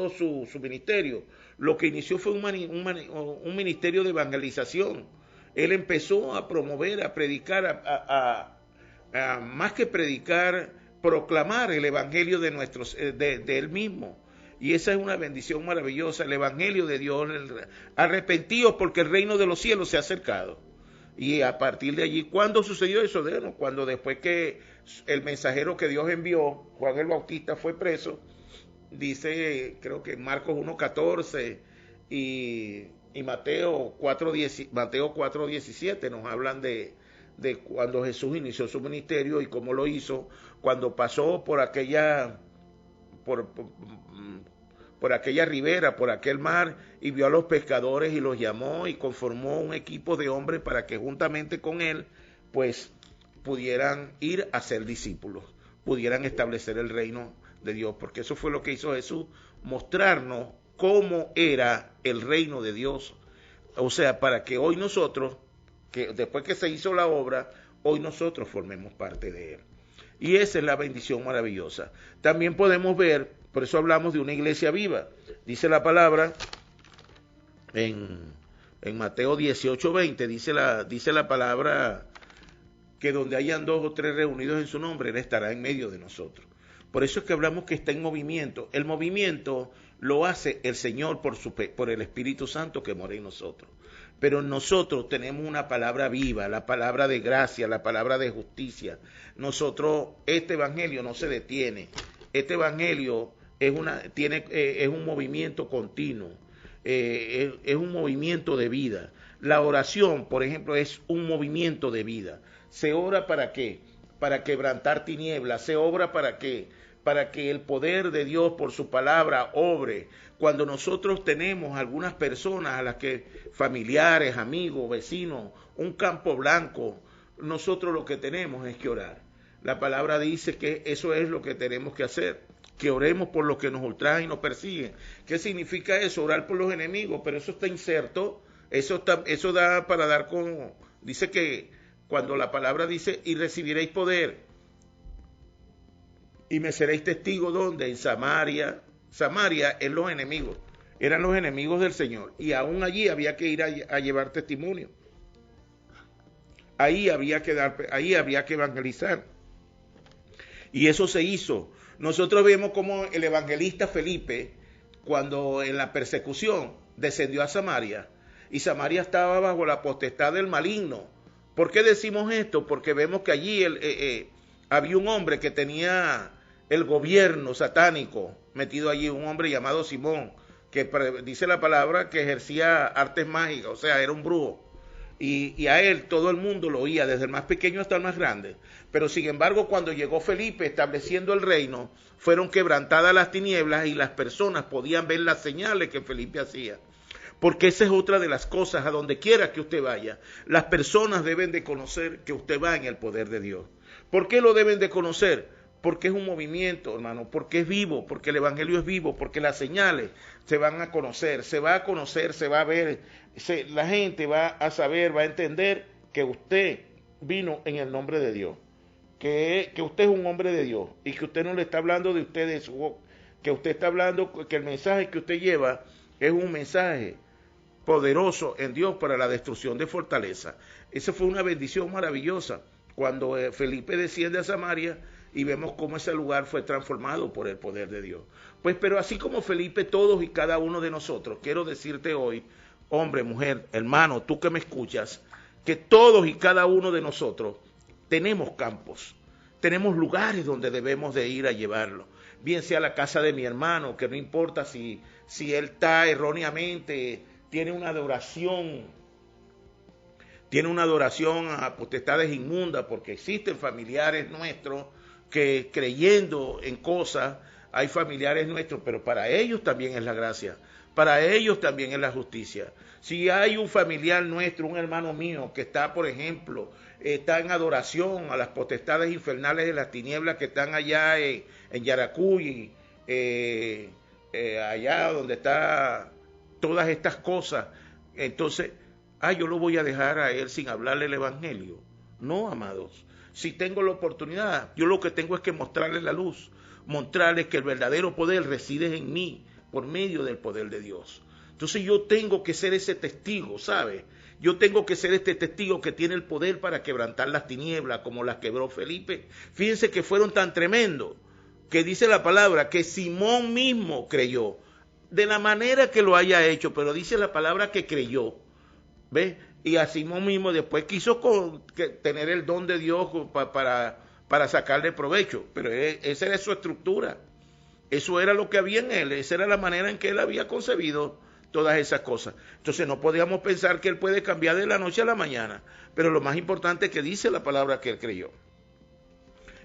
su ministerio, lo que inició fue un ministerio de evangelización. Él empezó a promover, a predicar, más que predicar, proclamar el evangelio de él mismo. Y esa es una bendición maravillosa, el evangelio de Dios. Arrepentidos porque el reino de los cielos se ha acercado. Y a partir de allí, ¿cuándo sucedió eso? Bueno, cuando después que el mensajero que Dios envió, Juan el Bautista, fue preso, dice, creo que Marcos 1:14 y Mateo 4:17 nos hablan de cuando Jesús inició su ministerio y cómo lo hizo, cuando pasó por aquella ribera, por aquel mar, y vio a los pescadores y los llamó y conformó un equipo de hombres para que juntamente con él, pues, pudieran ir a ser discípulos, pudieran establecer el reino de Dios, porque eso fue lo que hizo Jesús, mostrarnos cómo era el reino de Dios. O sea, para que hoy nosotros, que después que se hizo la obra, hoy nosotros formemos parte de él. Y esa es la bendición maravillosa. También podemos ver, por eso hablamos de una iglesia viva. Dice la palabra en Mateo 18:20, dice la palabra que donde hayan 2 o 3 reunidos en su nombre, él estará en medio de nosotros. Por eso es que hablamos que está en movimiento. El movimiento lo hace el Señor por el Espíritu Santo que mora en nosotros. Pero nosotros tenemos una palabra viva, la palabra de gracia, la palabra de justicia. Nosotros, este evangelio no se detiene. Este evangelio es un movimiento continuo, es un movimiento de vida. La oración, por ejemplo, es un movimiento de vida. ¿Se ora para qué? Para quebrantar tinieblas. ¿Se ora para qué? Para que el poder de Dios por su palabra obre. Cuando nosotros tenemos algunas personas a las que, familiares, amigos, vecinos, un campo blanco, nosotros lo que tenemos es que orar. La palabra dice que eso es lo que tenemos que hacer, que oremos por los que nos ultrajan y nos persiguen. ¿Qué significa eso? Orar por los enemigos, pero eso está inserto, eso da para dar con... Dice que cuando la palabra dice, y recibiréis poder, y me seréis testigo, ¿dónde? En Samaria. Samaria es los enemigos, eran los enemigos del Señor, y aún allí había que ir a llevar testimonio. Ahí había que evangelizar. Y eso se hizo. Nosotros vemos como el evangelista Felipe, cuando en la persecución descendió a Samaria, y Samaria estaba bajo la potestad del maligno, ¿Por qué decimos esto? Porque vemos que allí había un hombre que tenía el gobierno satánico metido allí, un hombre llamado Simón, que dice la palabra que ejercía artes mágicas, o sea, era un brujo. Y a él todo el mundo lo oía, desde el más pequeño hasta el más grande. Pero sin embargo, cuando llegó Felipe estableciendo el reino, fueron quebrantadas las tinieblas y las personas podían ver las señales que Felipe hacía. Porque esa es otra de las cosas, a donde quiera que usted vaya, las personas deben de conocer que usted va en el poder de Dios. ¿Por qué lo deben de conocer? Porque es un movimiento, hermano, porque es vivo, porque el evangelio es vivo, porque las señales se van a conocer, se va a ver, la gente va a saber, va a entender que usted vino en el nombre de Dios, que usted es un hombre de Dios y que usted no le está hablando de usted, que usted está hablando, que el mensaje que usted lleva es un mensaje poderoso en Dios para la destrucción de fortaleza. Esa fue una bendición maravillosa cuando Felipe desciende a Samaria y vemos cómo ese lugar fue transformado por el poder de Dios. Pues, pero así como Felipe, todos y cada uno de nosotros, quiero decirte hoy, hombre, mujer, hermano, tú que me escuchas, que todos y cada uno de nosotros tenemos campos, tenemos lugares donde debemos de ir a llevarlo. Bien sea la casa de mi hermano, que no importa si él está erróneamente, tiene una adoración a potestades inmundas, porque existen familiares nuestros que creyendo en cosas, hay familiares nuestros, pero para ellos también es la gracia, para ellos también es la justicia. Si hay un familiar nuestro, un hermano mío, que está, por ejemplo, está en adoración a las potestades infernales de las tinieblas que están allá en Yaracuy, allá donde está todas estas cosas, entonces, yo lo voy a dejar a él sin hablarle el evangelio. No, amados. Si tengo la oportunidad, yo lo que tengo es que mostrarle la luz, mostrarles que el verdadero poder reside en mí por medio del poder de Dios. Entonces yo tengo que ser ese testigo, ¿sabe? Yo tengo que ser este testigo que tiene el poder para quebrantar las tinieblas como las quebró Felipe. Fíjense que fueron tan tremendos que dice la palabra que Simón mismo creyó, de la manera que lo haya hecho, pero dice la palabra que creyó, ¿ves? Y a Simón mismo después quiso tener el don de Dios para sacarle provecho, pero esa era su estructura, eso era lo que había en él, esa era la manera en que él había concebido todas esas cosas. Entonces no podíamos pensar que él puede cambiar de la noche a la mañana, pero lo más importante es que dice la palabra que él creyó.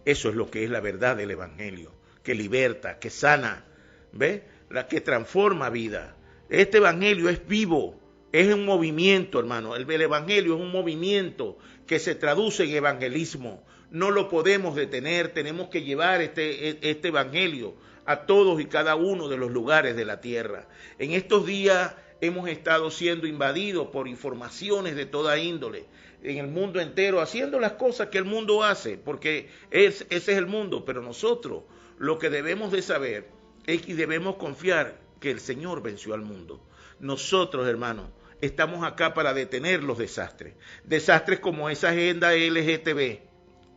Eso es lo que es la verdad del evangelio, que liberta, que sana, ¿ves? La que transforma vida. Este evangelio es vivo, es un movimiento, hermano. El evangelio es un movimiento que se traduce en evangelismo. No lo podemos detener, tenemos que llevar este evangelio a todos y cada uno de los lugares de la tierra. En estos días hemos estado siendo invadidos por informaciones de toda índole, en el mundo entero, haciendo las cosas que el mundo hace, porque ese es el mundo, pero nosotros lo que debemos de saber es que debemos confiar que el Señor venció al mundo. Nosotros, hermanos, estamos acá para detener los desastres. Desastres como esa agenda LGTB,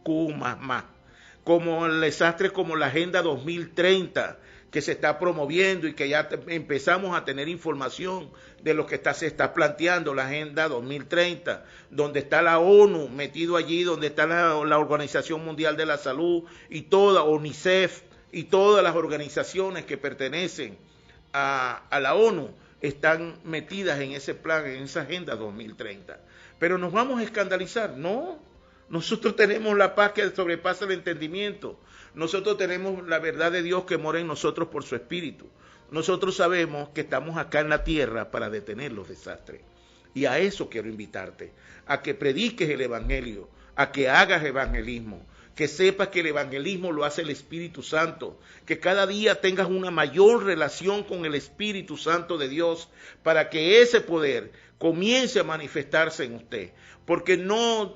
Q++, como desastres como la Agenda 2030 que se está promoviendo y que ya empezamos a tener información de lo que se está planteando la Agenda 2030, donde está la ONU metido allí, donde está la Organización Mundial de la Salud y toda UNICEF y todas las organizaciones que pertenecen a la ONU están metidas en ese plan, en esa Agenda 2030. Pero nos vamos a escandalizar, no. Nosotros tenemos la paz que sobrepasa el entendimiento. Nosotros tenemos la verdad de Dios que mora en nosotros por su Espíritu. Nosotros sabemos que estamos acá en la tierra para detener los desastres. Y a eso quiero invitarte, a que prediques el Evangelio, a que hagas evangelismo, que sepas que el evangelismo lo hace el Espíritu Santo, que cada día tengas una mayor relación con el Espíritu Santo de Dios para que ese poder comience a manifestarse en usted, porque no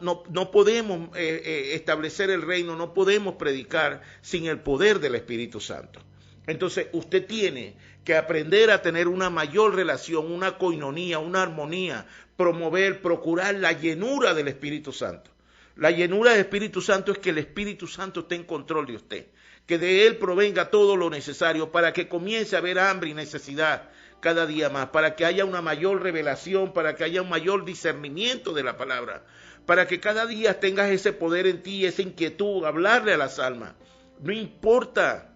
podemos establecer el reino, no podemos predicar sin el poder del Espíritu Santo. Entonces usted tiene que aprender a tener una mayor relación, una coinonía, una armonía, procurar la llenura del Espíritu Santo. La llenura del Espíritu Santo es que el Espíritu Santo esté en control de usted, que de Él provenga todo lo necesario para que comience a haber hambre y necesidad cada día más, para que haya una mayor revelación, para que haya un mayor discernimiento de la palabra, para que cada día tengas ese poder en ti, esa inquietud, hablarle a las almas. No importa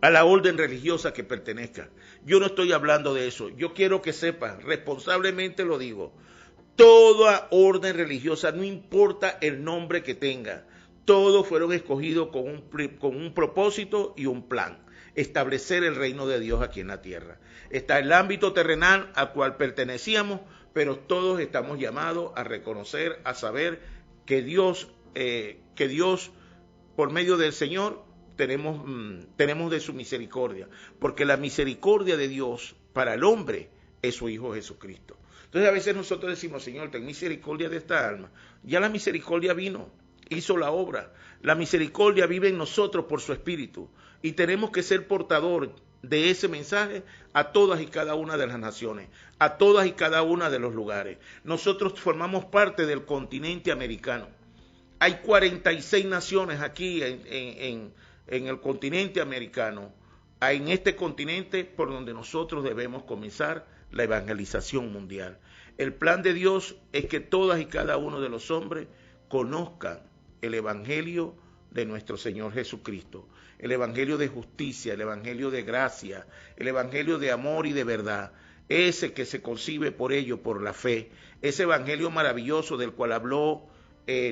a la orden religiosa que pertenezca. Yo no estoy hablando de eso. Yo quiero que sepas, responsablemente lo digo, toda orden religiosa, no importa el nombre que tenga, todos fueron escogidos con un propósito y un plan: establecer el reino de Dios aquí en la tierra. Está el ámbito terrenal al cual pertenecíamos, pero todos estamos llamados a reconocer, a saber que Dios, por medio del Señor, tenemos de su misericordia, porque la misericordia de Dios para el hombre es su Hijo Jesucristo. Entonces a veces nosotros decimos: Señor, ten misericordia de esta alma. Ya la misericordia vino, hizo la obra. La misericordia vive en nosotros por su Espíritu, y tenemos que ser portador de ese mensaje a todas y cada una de las naciones, a todas y cada una de los lugares. Nosotros formamos parte del continente americano. Hay 46 naciones aquí en el continente americano, en este continente por donde nosotros debemos comenzar la evangelización mundial. El plan de Dios es que todas y cada uno de los hombres conozcan el evangelio de nuestro Señor Jesucristo, el evangelio de justicia, el evangelio de gracia, el evangelio de amor y de verdad, ese que se concibe por ello, por la fe, ese evangelio maravilloso del cual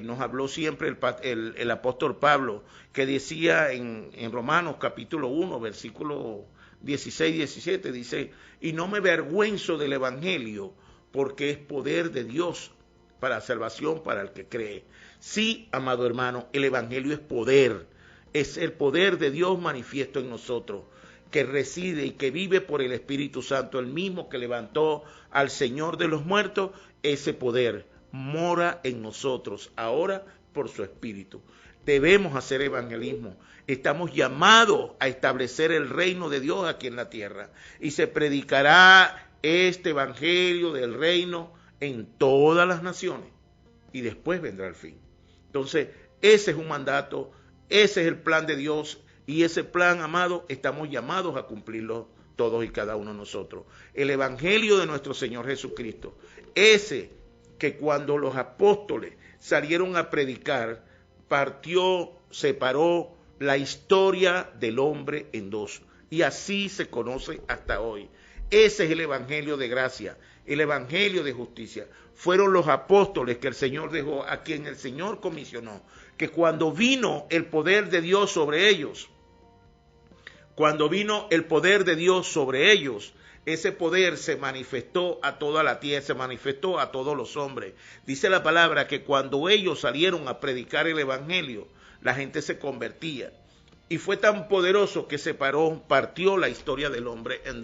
nos habló siempre el apóstol Pablo, que decía en Romanos capítulo 1, versículo 16 y 17, dice: y no me avergüenzo del evangelio, porque es poder de Dios para salvación para el que cree. Sí, amado hermano, el evangelio es poder, es el poder de Dios manifiesto en nosotros, que reside y que vive por el Espíritu Santo, el mismo que levantó al Señor de los muertos. Ese poder mora en nosotros ahora por su Espíritu. Debemos hacer evangelismo. Estamos llamados a establecer el reino de Dios aquí en la tierra, y se predicará este evangelio del reino en todas las naciones, y después vendrá el fin. Entonces, ese es un mandato, ese es el plan de Dios, y ese plan, amado, estamos llamados a cumplirlo todos y cada uno de nosotros. El evangelio de nuestro Señor Jesucristo, ese que cuando los apóstoles salieron a predicar, separó la historia del hombre en dos, y así se conoce hasta hoy. Ese es el evangelio de gracia, el evangelio de justicia. Fueron los apóstoles que el Señor dejó, a quien el Señor comisionó, que cuando vino el poder de Dios sobre ellos, ese poder se manifestó a toda la tierra, se manifestó a todos los hombres. Dice la palabra que cuando ellos salieron a predicar el evangelio, la gente se convertía. Y fue tan poderoso que partió la historia del hombre en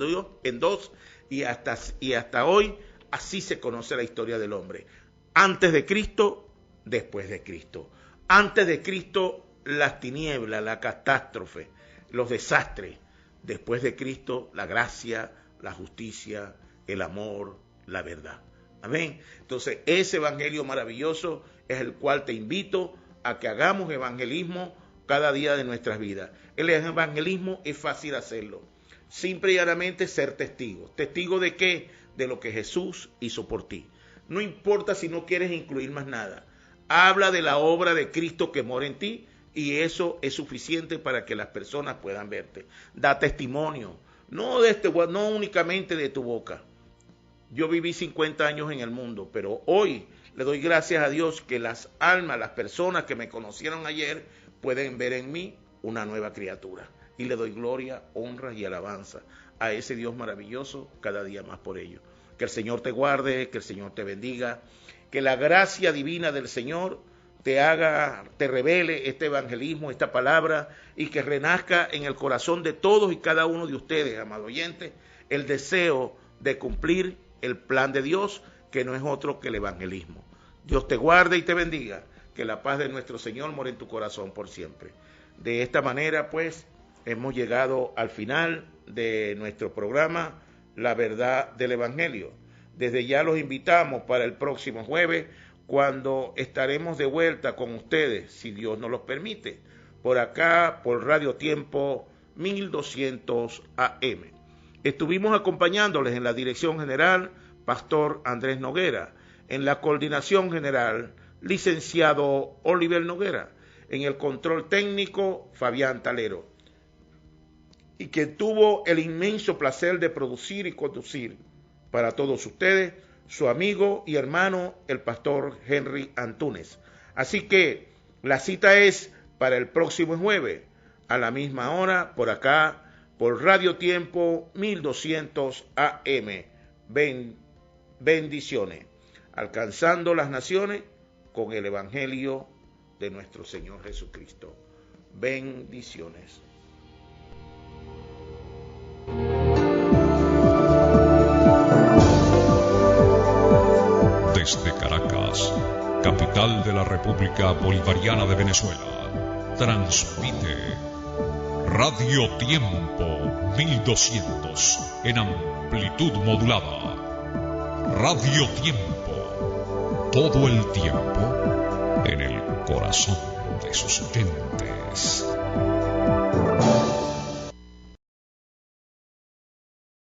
dos, y hasta hoy así se conoce la historia del hombre. Antes de Cristo, después de Cristo. Antes de Cristo, las tinieblas, la catástrofe, los desastres. Después de Cristo, la gracia, la justicia, el amor, la verdad. Amén. Entonces, ese evangelio maravilloso es el cual te invito a que hagamos evangelismo cada día de nuestras vidas. El evangelismo es fácil hacerlo. Simple y llanamente ser testigo. ¿Testigo de qué? De lo que Jesús hizo por ti. No importa si no quieres incluir más nada. Habla de la obra de Cristo que mora en ti, y eso es suficiente para que las personas puedan verte. Da testimonio. No únicamente de tu boca. Yo viví 50 años en el mundo, pero hoy le doy gracias a Dios que las almas, las personas que me conocieron ayer, pueden ver en mí una nueva criatura. Y le doy gloria, honra y alabanza a ese Dios maravilloso cada día más por ello. Que el Señor te guarde, que el Señor te bendiga, que la gracia divina del Señor te revele este evangelismo, esta palabra, y que renazca en el corazón de todos y cada uno de ustedes, amado oyente, el deseo de cumplir el plan de Dios, que no es otro que el evangelismo. Dios te guarde y te bendiga, que la paz de nuestro Señor more en tu corazón por siempre. De esta manera, pues, hemos llegado al final de nuestro programa, La Verdad del Evangelio. Desde ya los invitamos para el próximo jueves, cuando estaremos de vuelta con ustedes, si Dios nos los permite, por acá, por Radio Tiempo 1200 AM. Estuvimos acompañándoles en la dirección general, Pastor Andrés Noguera, En la coordinación general, licenciado Oliver Noguera. En el control técnico, Fabián Talero. Y que tuvo el inmenso placer de producir y conducir para todos ustedes, su amigo y hermano, el pastor Henry Antúnez. Así que la cita es para el próximo jueves, a la misma hora, por acá, por Radio Tiempo 1200 AM. Bendiciones. Alcanzando las naciones con el Evangelio de nuestro Señor Jesucristo. Bendiciones. Desde Caracas, capital de la República Bolivariana de Venezuela, transmite Radio Tiempo 1200 en amplitud modulada. Radio Tiempo, todo el tiempo en el corazón de sus oyentes.